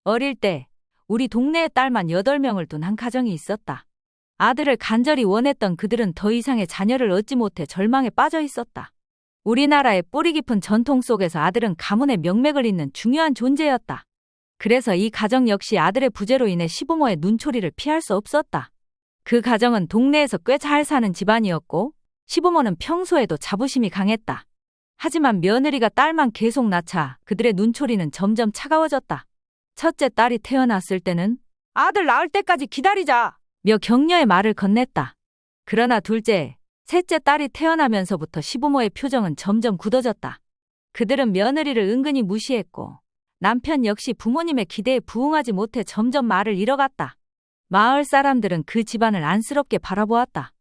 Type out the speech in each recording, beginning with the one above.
어릴 때 우리 동네에 딸만 8명을 둔 한 가정이 있었다. 아들을 간절히 원했던 그들은 더 이상의 자녀를 얻지 못해 절망에 빠져 있었다. 우리나라의 뿌리 깊은 전통 속에서 아들은 가문의 명맥을 잇는 중요한 존재였다. 그래서 이 가정 역시 아들의 부재로 인해 시부모의 눈초리를 피할 수 없었다. 그 가정은 동네에서 꽤 잘 사는 집안이었고 시부모는 평소에도 자부심이 강했다. 하지만 며느리가 딸만 계속 낳자 그들의 눈초리는 점점 차가워졌다. 첫째 딸이 태어났을 때는 아들 낳을 때까지 기다리자 며 격려의 말을 건넸다. 그러나 둘째, 셋째 딸이 태어나면서부터 시부모의 표정은 점점 굳어졌다. 그들은 며느리를 은근히 무시했고 남편 역시 부모님의 기대에 부응하지 못해 점점 말을 잃어갔다. 마을 사람들은 그 집안을 안쓰럽게 바라보았다.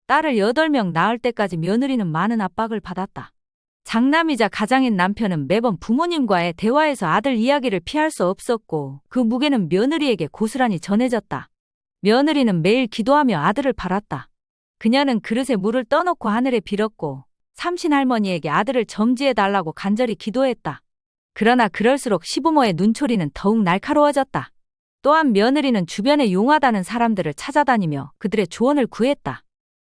딸을 8명 낳을 때까지 며느리는 많은 압박을 받았다. 장남이자 가장인 남편은 매번 부모님과의 대화에서 아들 이야기를 피할 수 없었고 그 무게는 며느리에게 고스란히 전해졌다. 며느리는 매일 기도하며 아들을 바랐다. 그녀는 그릇에 물을 떠놓고 하늘에 빌었고 삼신할머니에게 아들을 점지해달라고 간절히 기도했다. 그러나 그럴수록 시부모의 눈초리는 더욱 날카로워졌다. 또한 며느리는 주변에 용하다는 사람들을 찾아다니며 그들의 조언을 구했다.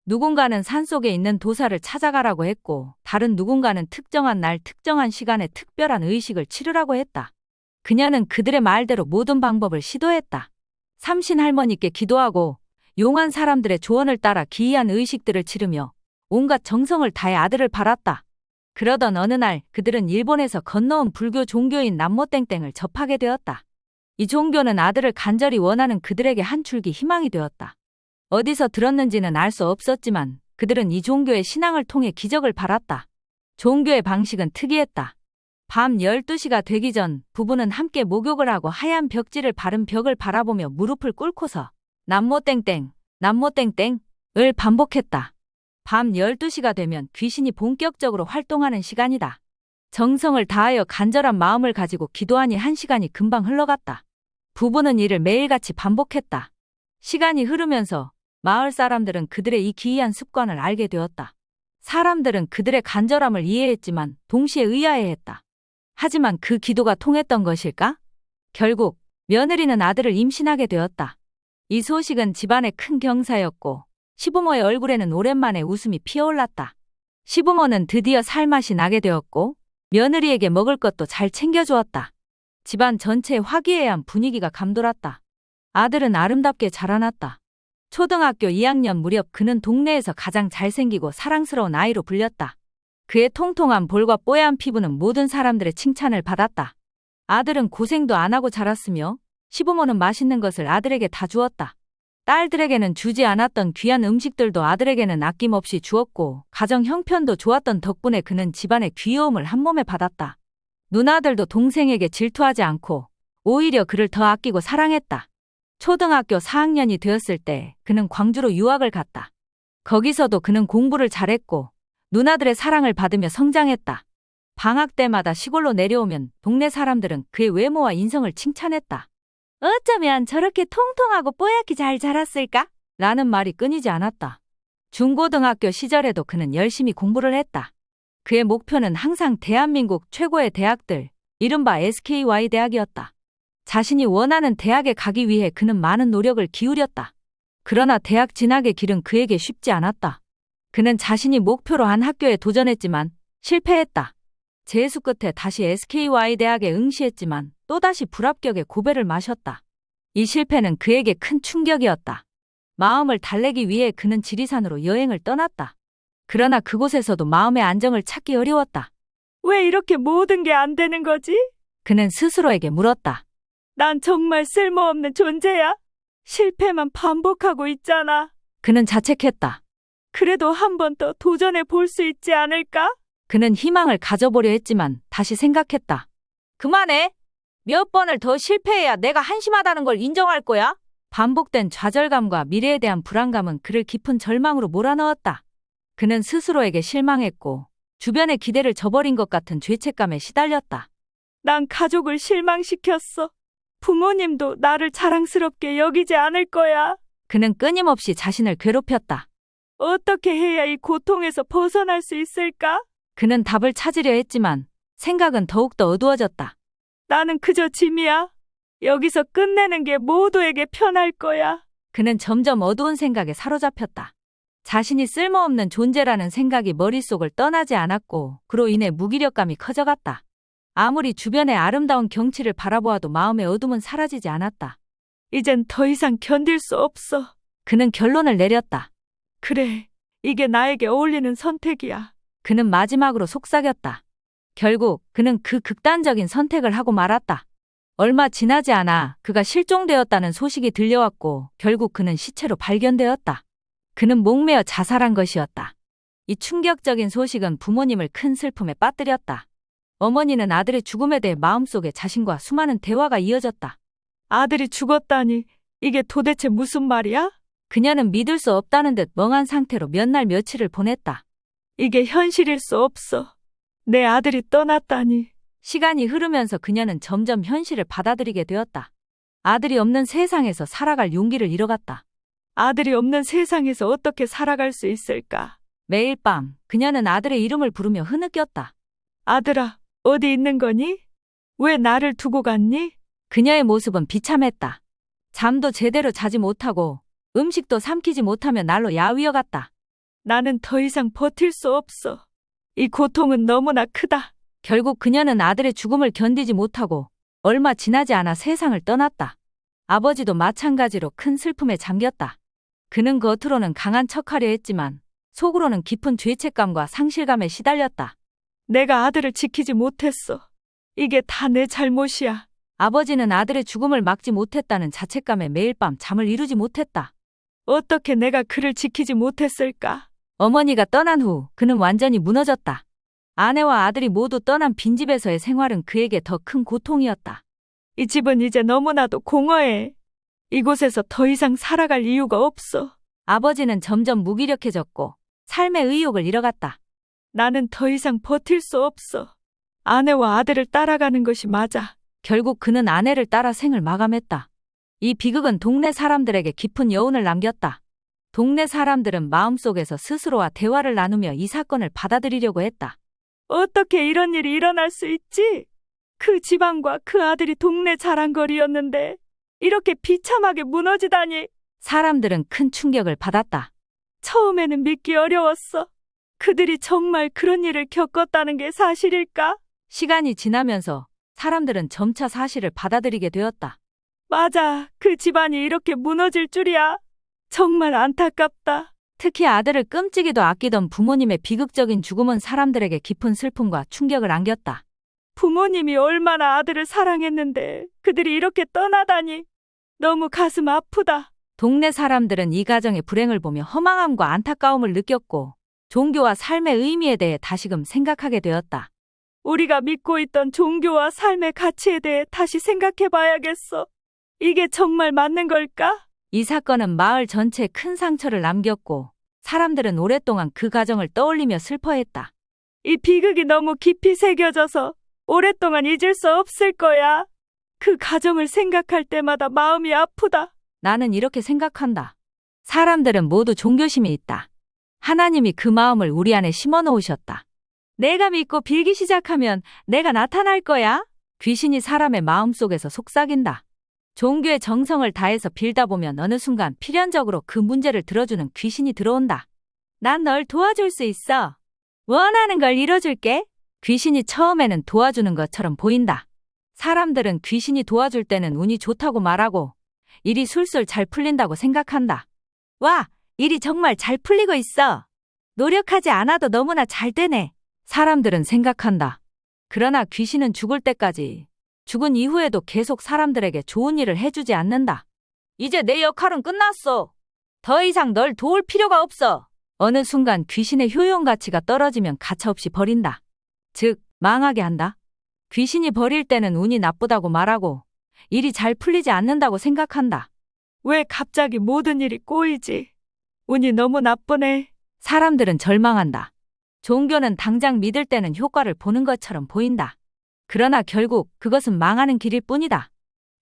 누군가는 산속에 있는 도사를 찾아가라고 했고 다른 누군가는 특정한 날 특정한 시간에 특별한 의식을 치르라고 했다. 그녀는 그들의 말대로 모든 방법을 시도했다. 삼신할머니께 기도하고 용한 사람들의 조언을 따라 기이한 의식들을 치르며 온갖 정성을 다해 아들을 바랐다. 그러던 어느 날 그들은 일본에서 건너온 불교 종교인 남모땡땡을 접하게 되었다. 이 종교는 아들을 간절히 원하는 그들에게 한 줄기 희망이 되었다. 어디서 들었는지는 알 수 없었지만 그들은 이 종교의 신앙을 통해 기적을 바랐다. 종교의 방식은 특이했다. 밤 12시가 되기 전 부부는 함께 목욕을 하고 하얀 벽지를 바른 벽을 바라보며 무릎을 꿇고서 남모땡땡, 남모땡땡을 반복했다. 밤 12시가 되면 귀신이 본격적으로 활동하는 시간이다. 정성을 다하여 간절한 마음을 가지고 기도하니 1시간이 금방 흘러갔다. 부부는 이를 매일같이 반복했다. 시간이 흐르면서 마을 사람들은 그들의 이 기이한 습관을 알게 되었다. 사람들은 그들의 간절함을 이해했지만 동시에 의아해했다. 하지만 그 기도가 통했던 것일까? 결국 며느리는 아들을 임신하게 되었다. 이 소식은 집안의 큰 경사였고 시부모의 얼굴에는 오랜만에 웃음이 피어올랐다. 시부모는 드디어 살맛이 나게 되었고 며느리에게 먹을 것도 잘 챙겨주었다. 집안 전체에 화기애애한 분위기가 감돌았다. 아들은 아름답게 자라났다. 초등학교 2학년 무렵 그는 동네에서 가장 잘생기고 사랑스러운 아이로 불렸다. 그의 통통한 볼과 뽀얀 피부는 모든 사람들의 칭찬을 받았다. 아들은 고생도 안 하고 자랐으며 시부모는 맛있는 것을 아들에게 다 주었다. 딸들에게는 주지 않았던 귀한 음식들도 아들에게는 아낌없이 주었고 가정 형편도 좋았던 덕분에 그는 집안의 귀여움을 한몸에 받았다. 누나들도 동생에게 질투하지 않고 오히려 그를 더 아끼고 사랑했다. 초등학교 4학년이 되었을 때 그는 광주로 유학을 갔다. 거기서도 그는 공부를 잘했고 누나들의 사랑을 받으며 성장했다. 방학 때마다 시골로 내려오면 동네 사람들은 그의 외모와 인성을 칭찬했다. 어쩌면 저렇게 통통하고 뽀얗게 잘 자랐을까? 라는 말이 끊이지 않았다. 중고등학교 시절에도 그는 열심히 공부를 했다. 그의 목표는 항상 대한민국 최고의 대학들, 이른바 SKY 대학이었다. 자신이 원하는 대학에 가기 위해 그는 많은 노력을 기울였다. 그러나 대학 진학의 길은 그에게 쉽지 않았다. 그는 자신이 목표로 한 학교에 도전했지만 실패했다. 재수 끝에 다시 SKY 대학에 응시했지만 또다시 불합격에 고배를 마셨다. 이 실패는 그에게 큰 충격이었다. 마음을 달래기 위해 그는 지리산으로 여행을 떠났다. 그러나 그곳에서도 마음의 안정을 찾기 어려웠다. 왜 이렇게 모든 게 안 되는 거지? 그는 스스로에게 물었다. 난 정말 쓸모없는 존재야? 실패만 반복하고 있잖아. 그는 자책했다. 그래도 한 번 더 도전해 볼 수 있지 않을까? 그는 희망을 가져보려 했지만 다시 생각했다. 그만해. 몇 번을 더 실패해야 내가 한심하다는 걸 인정할 거야? 반복된 좌절감과 미래에 대한 불안감은 그를 깊은 절망으로 몰아넣었다. 그는 스스로에게 실망했고 주변의 기대를 저버린 것 같은 죄책감에 시달렸다. 난 가족을 실망시켰어. 부모님도 나를 자랑스럽게 여기지 않을 거야. 그는 끊임없이 자신을 괴롭혔다. 어떻게 해야 이 고통에서 벗어날 수 있을까? 그는 답을 찾으려 했지만 생각은 더욱더 어두워졌다. 나는 그저 짐이야. 여기서 끝내는 게 모두에게 편할 거야. 그는 점점 어두운 생각에 사로잡혔다. 자신이 쓸모없는 존재라는 생각이 머릿속을 떠나지 않았고 그로 인해 무기력감이 커져갔다. 아무리 주변의 아름다운 경치를 바라보아도 마음의 어둠은 사라지지 않았다. 이젠 더 이상 견딜 수 없어. 그는 결론을 내렸다. 그래, 이게 나에게 어울리는 선택이야. 그는 마지막으로 속삭였다. 결국 그는 그 극단적인 선택을 하고 말았다. 얼마 지나지 않아 그가 실종되었다는 소식이 들려왔고 결국 그는 시체로 발견되었다. 그는 목매어 자살한 것이었다. 이 충격적인 소식은 부모님을 큰 슬픔에 빠뜨렸다. 어머니는 아들의 죽음에 대해 마음속에 자신과 수많은 대화가 이어졌다. 아들이 죽었다니, 이게 도대체 무슨 말이야? 그녀는 믿을 수 없다는 듯 멍한 상태로 몇 날 며칠을 보냈다. 이게 현실일 수 없어. 내 아들이 떠났다니. 시간이 흐르면서 그녀는 점점 현실을 받아들이게 되었다. 아들이 없는 세상에서 살아갈 용기를 잃어갔다. 아들이 없는 세상에서 어떻게 살아갈 수 있을까? 매일 밤 그녀는 아들의 이름을 부르며 흐느꼈다. 아들아, 어디 있는 거니? 왜 나를 두고 갔니? 그녀의 모습은 비참했다. 잠도 제대로 자지 못하고 음식도 삼키지 못하며 날로 야위어갔다. 나는 더 이상 버틸 수 없어. 이 고통은 너무나 크다. 결국 그녀는 아들의 죽음을 견디지 못하고 얼마 지나지 않아 세상을 떠났다. 아버지도 마찬가지로 큰 슬픔에 잠겼다. 그는 겉으로는 강한 척하려 했지만 속으로는 깊은 죄책감과 상실감에 시달렸다. 내가 아들을 지키지 못했어. 이게 다 내 잘못이야. 아버지는 아들의 죽음을 막지 못했다는 자책감에 매일 밤 잠을 이루지 못했다. 어떻게 내가 그를 지키지 못했을까? 어머니가 떠난 후 그는 완전히 무너졌다. 아내와 아들이 모두 떠난 빈집에서의 생활은 그에게 더 큰 고통이었다. 이 집은 이제 너무나도 공허해. 이곳에서 더 이상 살아갈 이유가 없어. 아버지는 점점 무기력해졌고 삶의 의욕을 잃어갔다. 나는 더 이상 버틸 수 없어. 아내와 아들을 따라가는 것이 맞아. 결국 그는 아내를 따라 생을 마감했다. 이 비극은 동네 사람들에게 깊은 여운을 남겼다. 동네 사람들은 마음속에서 스스로와 대화를 나누며 이 사건을 받아들이려고 했다. 어떻게 이런 일이 일어날 수 있지? 그 집안과 그 아들이 동네 자랑거리였는데 이렇게 비참하게 무너지다니. 사람들은 큰 충격을 받았다. 처음에는 믿기 어려웠어. 그들이 정말 그런 일을 겪었다는 게 사실일까? 시간이 지나면서 사람들은 점차 사실을 받아들이게 되었다. 맞아, 그 집안이 이렇게 무너질 줄이야. 정말 안타깝다. 특히 아들을 끔찍이도 아끼던 부모님의 비극적인 죽음은 사람들에게 깊은 슬픔과 충격을 안겼다. 부모님이 얼마나 아들을 사랑했는데 그들이 이렇게 떠나다니. 너무 가슴 아프다. 동네 사람들은 이 가정의 불행을 보며 허망함과 안타까움을 느꼈고 종교와 삶의 의미에 대해 다시금 생각하게 되었다. 우리가 믿고 있던 종교와 삶의 가치에 대해 다시 생각해 봐야겠어. 이게 정말 맞는 걸까? 이 사건은 마을 전체에 큰 상처를 남겼고 사람들은 오랫동안 그 가정을 떠올리며 슬퍼했다. 이 비극이 너무 깊이 새겨져서 오랫동안 잊을 수 없을 거야. 그 가정을 생각할 때마다 마음이 아프다. 나는 이렇게 생각한다. 사람들은 모두 종교심이 있다. 하나님이 그 마음을 우리 안에 심어 놓으셨다. 내가 믿고 빌기 시작하면 내가 나타날 거야. 귀신이 사람의 마음속에서 속삭인다. 종교의 정성을 다해서 빌다 보면 어느 순간 필연적으로 그 문제를 들어주는 귀신이 들어온다. 난 널 도와줄 수 있어. 원하는 걸 이뤄줄게. 귀신이 처음에는 도와주는 것처럼 보인다. 사람들은 귀신이 도와줄 때는 운이 좋다고 말하고 일이 술술 잘 풀린다고 생각한다. 와, 일이 정말 잘 풀리고 있어. 노력하지 않아도 너무나 잘 되네. 사람들은 생각한다. 그러나 귀신은 죽을 때까지, 죽은 이후에도 계속 사람들에게 좋은 일을 해주지 않는다. 이제 내 역할은 끝났어. 더 이상 널 도울 필요가 없어. 어느 순간 귀신의 효용 가치가 떨어지면 가차없이 버린다. 즉, 망하게 한다. 귀신이 버릴 때는 운이 나쁘다고 말하고 일이 잘 풀리지 않는다고 생각한다. 왜 갑자기 모든 일이 꼬이지? 운이 너무 나쁘네. 사람들은 절망한다. 종교는 당장 믿을 때는 효과를 보는 것처럼 보인다. 그러나 결국 그것은 망하는 길일 뿐이다.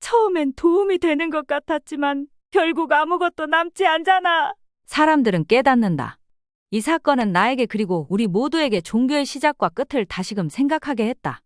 처음엔 도움이 되는 것 같았지만 결국 아무것도 남지 않잖아. 사람들은 깨닫는다. 이 사건은 나에게 그리고 우리 모두에게 종교의 시작과 끝을 다시금 생각하게 했다.